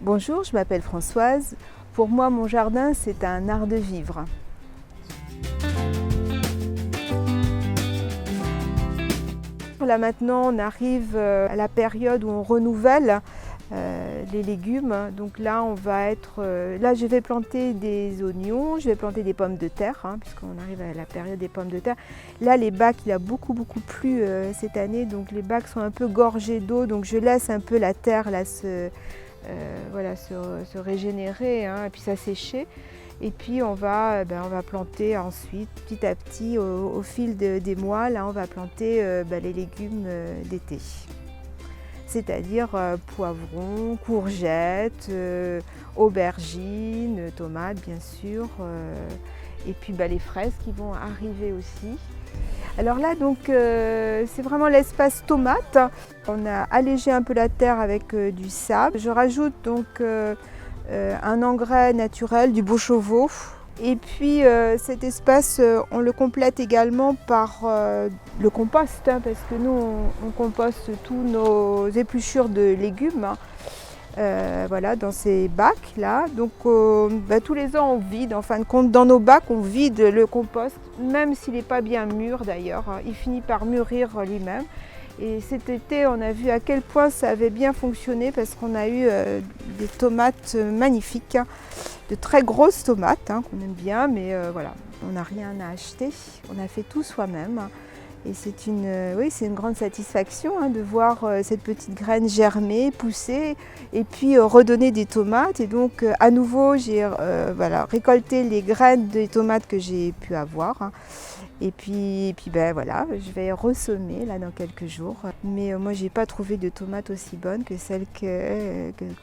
Bonjour, je m'appelle Françoise. Pour moi, mon jardin, c'est un art de vivre. Là maintenant, on arrive à la période où on renouvelle les légumes. Donc là, là, je vais planter des oignons, je vais planter des pommes de terre, puisqu'on arrive à la période des pommes de terre. Là, les bacs, il a beaucoup plu cette année, donc les bacs sont un peu gorgés d'eau, donc je laisse un peu la terre là se régénérer et puis s'assécher. Et puis on va planter ensuite, petit à petit, au fil des mois, là on va planter les légumes d'été. C'est-à-dire poivrons, courgettes, aubergines, tomates bien sûr, et puis les fraises qui vont arriver aussi. Alors là, donc, c'est vraiment l'espace tomate. On a allégé un peu la terre avec du sable. Je rajoute donc un engrais naturel, du Beauchevau. Et puis cet espace, on le complète également par le compost, parce que nous, on composte tous nos épluchures de légumes. Voilà, dans ces bacs là. Donc tous les ans on vide, en fin de compte dans nos bacs on vide le compost, même s'il n'est pas bien mûr d'ailleurs, il finit par mûrir lui-même. Et cet été on a vu à quel point ça avait bien fonctionné, parce qu'on a eu des tomates magnifiques, de très grosses tomates qu'on aime bien, mais voilà, on n'a rien à acheter, on a fait tout soi-même. Et c'est une grande satisfaction de voir cette petite graine germer, pousser et puis redonner des tomates. Et donc à nouveau j'ai récolté les graines des tomates que j'ai pu avoir. Et puis voilà, je vais ressemer là dans quelques jours. Mais moi j'ai pas trouvé de tomates aussi bonnes que celles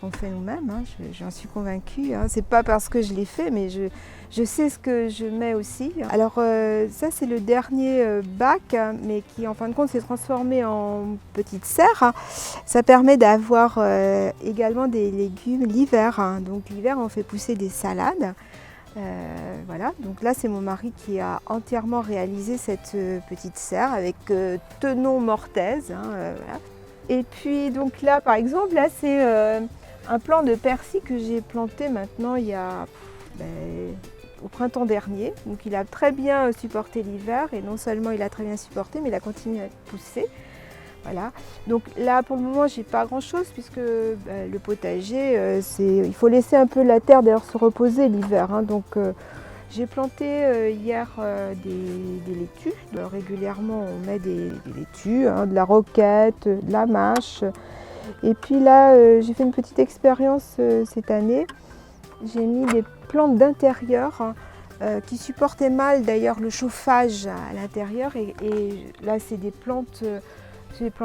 qu'on fait nous-mêmes. J'en suis convaincue. C'est pas parce que je l'ai fait, mais je sais ce que je mets aussi. Alors ça c'est le dernier bac, mais qui en fin de compte s'est transformé en petite serre. Ça permet d'avoir également des légumes l'hiver. Donc l'hiver on fait pousser des salades. Voilà, donc là c'est mon mari qui a entièrement réalisé cette petite serre avec tenon mortaise. Voilà. Et puis donc là par exemple, là c'est un plant de persil que j'ai planté maintenant il y a au printemps dernier. Donc il a très bien supporté l'hiver, et non seulement il a très bien supporté, mais il a continué à pousser. Voilà. Donc là pour le moment j'ai pas grand chose, puisque le potager il faut laisser un peu la terre d'ailleurs se reposer l'hiver. Donc j'ai planté hier des laitues. Régulièrement on met des laitues, de la roquette, de la mâche. Et puis là j'ai fait une petite expérience cette année. J'ai mis des plantes d'intérieur qui supportaient mal d'ailleurs le chauffage à l'intérieur. Et là c'est des plantes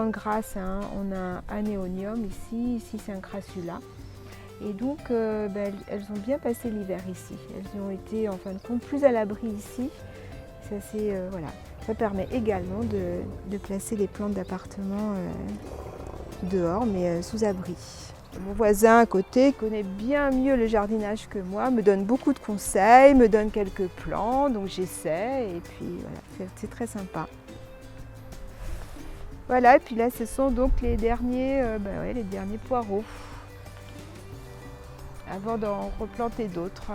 grasses. On a un anéonium ici c'est un crassula. Et donc elles ont bien passé l'hiver ici. Elles ont été en fin de compte plus à l'abri ici. Ça permet également de placer les plantes d'appartement dehors, mais sous abri. Mon voisin à côté connaît bien mieux le jardinage que moi, me donne beaucoup de conseils, me donne quelques plans, donc j'essaie, et puis voilà, c'est très sympa. Voilà, et puis là ce sont donc les derniers poireaux, avant d'en replanter d'autres.